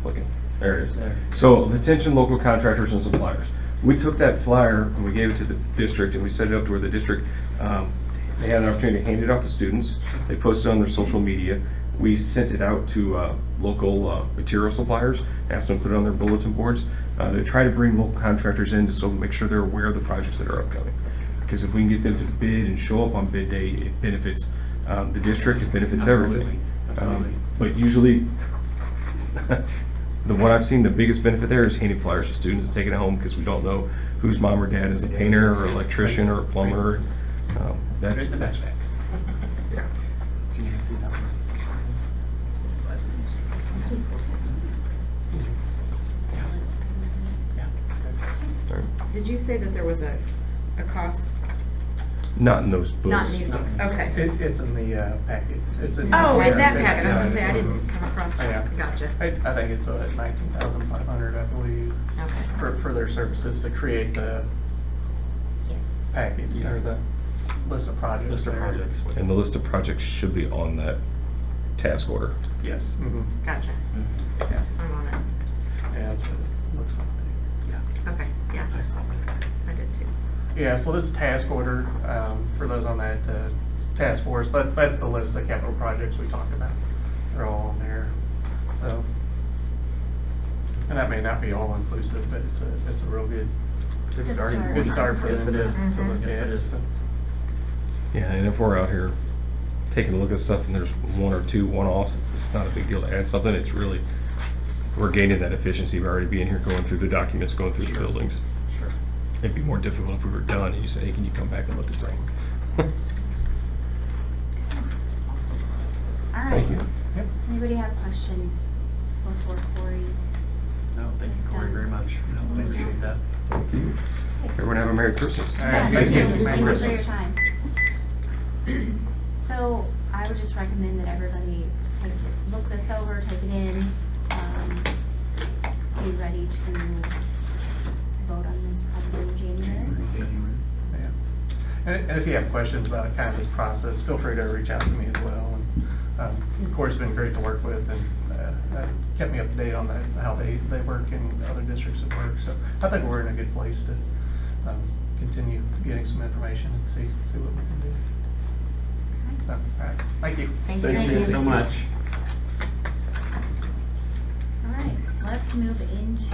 clicking. There it is. So attention local contractors and suppliers. We took that flyer and we gave it to the district and we set it up to where the district, they had an opportunity to hand it out to students. They posted it on their social media. We sent it out to local material suppliers, asked them to put it on their bulletin boards to try to bring local contractors in to so make sure they're aware of the projects that are upcoming. Because if we can get them to bid and show up on bid day, it benefits the district, it benefits everything. But usually, what I've seen, the biggest benefit there is handing flyers to students and taking it home because we don't know whose mom or dad is a painter or electrician or a plumber. That's Yeah. Can you see that one? Yeah, that's good. Did you say that there was a cost? Not in those books. Not in these books, okay. It's in the packet. It's in Oh, in that yeah, packet, I was gonna say, I yeah. didn't come across Yeah. that, gotcha. I think it's 19,500, I believe, Okay. for their services to create the Yes. package or the list of projects. List of there. projects. And the list of projects should be on that task order. Yes. Gotcha, Yeah. I'm on it. Yeah, that's what it looks like. Yeah, Okay, yeah, I saw that. I did too. Yeah, so this task order, for those on that task force, that's the list of capital projects we talked about. They're all on there. So, and that may not be all inclusive, but it's a real good Good Good starting start. point. good start for Yes, them it is. to look Yes, at. it is. Yeah, and if we're out here taking a look at stuff and there's one or two one-offs, it's not a big deal to add something. It's really, we're gaining that efficiency of already being here, going through the documents, going through the buildings. Sure. It'd be more difficult if we were done and you say, hey, can you come back and look at something? All right. Thank you. Yep. Does anybody have questions before Corey? No, thank you, Corey, very much. I appreciate that. Thank you. Everyone have a Merry Christmas. All right, thank you. Thank Merry you for your Christmas. time. So I would just recommend that everybody look this over, take it in, be ready to vote on this probably in January. Yeah. And if you have questions about kind of this process, feel free to reach out to me as well. And Corey's been great to work with and kept me up to date on how they work and other districts that work. So I think we're in a good place to continue getting some information and see what we can do. So, all right, thank you. Thank you. Thank you so much. All right, let's move into,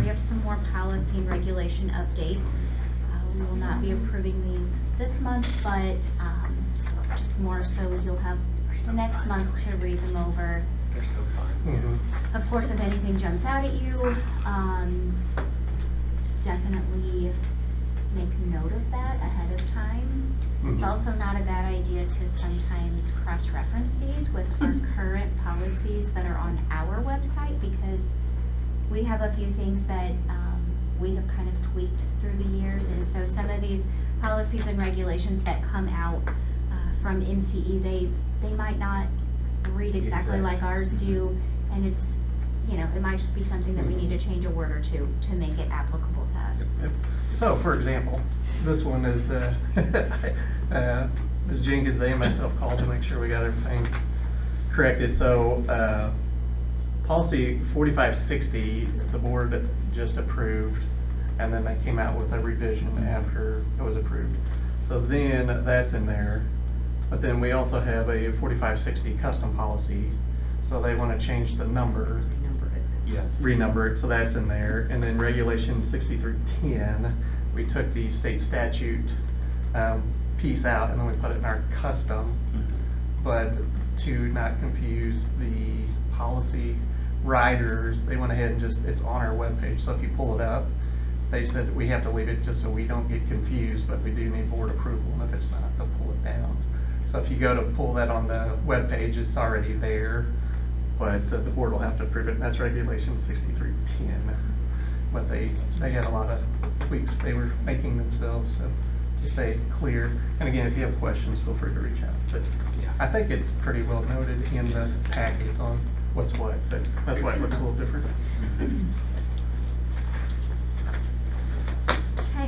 we have some more policy and regulation updates. We will not be approving these this month, but just more so you'll have the next month to read them over. They're so fun. Of course, if anything jumps out at you, definitely make note of that ahead of time. It's also not a bad idea to sometimes cross-reference these with our current policies that are on our website, because we have a few things that we have kind of tweaked through the years, and so some of these policies and regulations that come out from MCE, they might not read exactly like ours do, and it's, you know, it might just be something that we need to change a word or two to make it applicable to us. Yep. So, for example, this one is, Ms. Jenkins and myself called to make sure we got everything corrected. So, policy 4560, the board just approved, and then they came out with a revision after it was approved. So then that's in there, but then we also have a 4560 custom policy, so they want to change the number. Yes. Renumber it, so that's in there. And then regulation 6310, we took the state statute piece out and then we put it in our custom. But to not confuse the policy riders, they went ahead and just, it's on our webpage. So if you pull it up, they said that we have to leave it just so we don't get confused, but we do need board approval. And if it's not, they'll pull it down. So if you go to pull that on the webpage, it's already there. But the board will have to approve it, and that's regulation 6310. But they had a lot of tweaks they were making themselves, so to stay clear. And again, if you have questions, feel free to reach out. But I think it's pretty well noted in the packet on what's what, but that's why it looks a little different. Okay,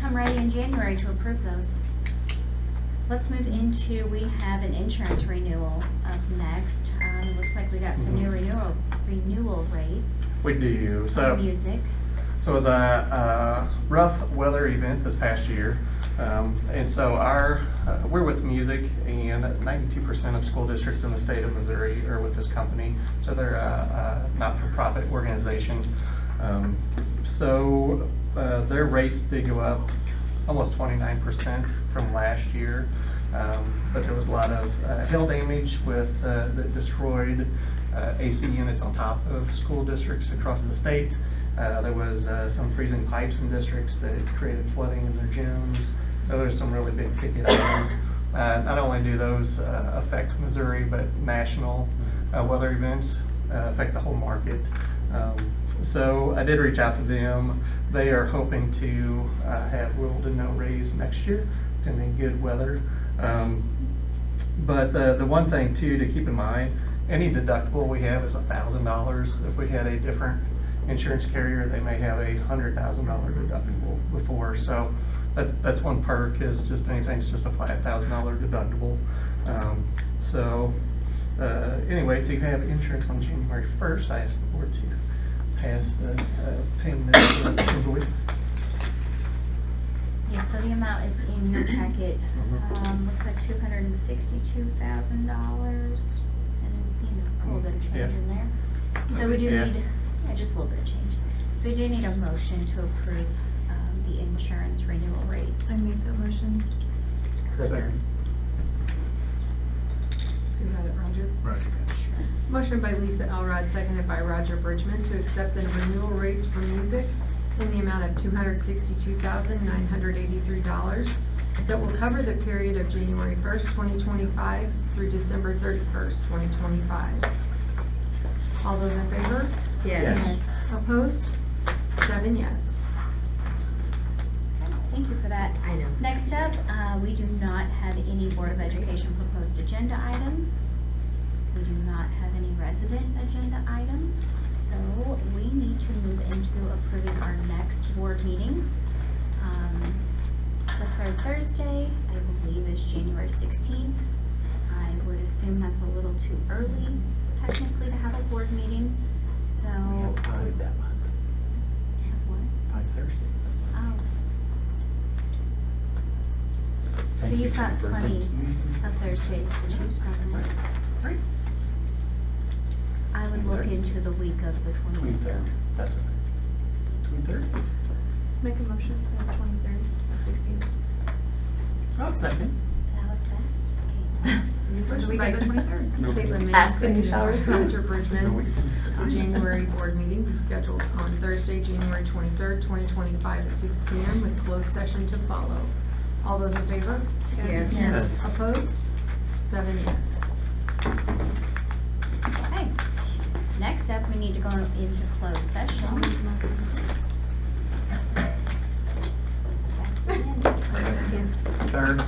come ready in January to approve those. Let's move into, we have an insurance renewal up next. Looks like we got some new renewal renewal rates We do, so. for music. So it was a rough weather event this past year. And so we're with music, and 92% of school districts in the state of Missouri are with this company. So they're a not-for-profit organization. So their rates did go up almost 29% from last year. But there was a lot of hail damage that destroyed AC units on top of school districts across the state. There was some freezing pipes in districts that created flooding in their gyms. So there's some really big ticket items. Not only do those affect Missouri, but national weather events affect the whole market. So I did reach out to them. They are hoping to have little to no raise next year, pending good weather. But the one thing too to keep in mind, any deductible we have is $1,000. If we had a different insurance carrier, they may have a $100,000 deductible before. So that's one perk, is just anything's just a flat $1,000 deductible. Anyway, to have insurance on January 1st, I asked the board to pass payment invoice. Yes, so the amount is in your packet. Looks like $262,000 and, a little bit of change Yeah. in there. So we do Yeah. need, just a little bit of change. So we do need a motion to approve the insurance renewal rates. I make that motion. Second. You got it, Roger? Roger. Motion by Lisa Elrod, seconded by Roger Bridgman, to accept the renewal rates for music in the amount of $262,983 that will cover the period of January 1st, 2025 through December 31st, 2025. All those in favor? Yes. Opposed? 7 yes. Okay, thank you for that. I know. Next up, we do not have any Board of Education proposed agenda items. We do not have any resident agenda items. So we need to move into approving our next board meeting. The third Thursday, I believe, is January 16th. I would assume that's a little too early technically to have a board meeting. So. We have 5 that month. Have what? 5 Thursdays. Oh. So Thank you, you've got Jennifer. plenty Thank you. of Thursdays to choose from. Right. I would look into the week of the 23rd. 23rd. That's okay. 23rd? Make a motion for the 23rd at 6 p.m. I'll second. That was fast. Okay. Motion by Caitlin May, Ask and you seconded shall by receive. Roger Bridgman. No, we said- The January board meeting be scheduled on Thursday, January 23rd, 2025 at 6 p.m. with closed session to follow. All those in favor? Yes. Yes. Opposed? 7 yes. Okay. Next up, we need to go into closed session. Third.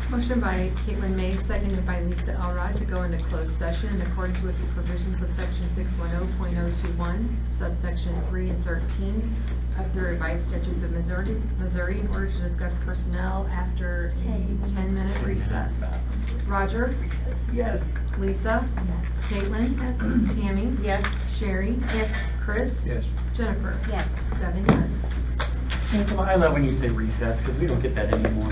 Motion by Caitlin May, seconded by Lisa Elrod, to go into closed session in accordance with the provisions of section 610.021, subsection 3 and 13 of the revised statutes of Missouri in order to discuss personnel after a 10-minute recess. Roger? Yes. Lisa? Caitlin? Tammy? Yes. Sherry? Yes. Chris? Yes. Jennifer? Yes. 7 yes. I love when you say recess, because we don't get that anymore.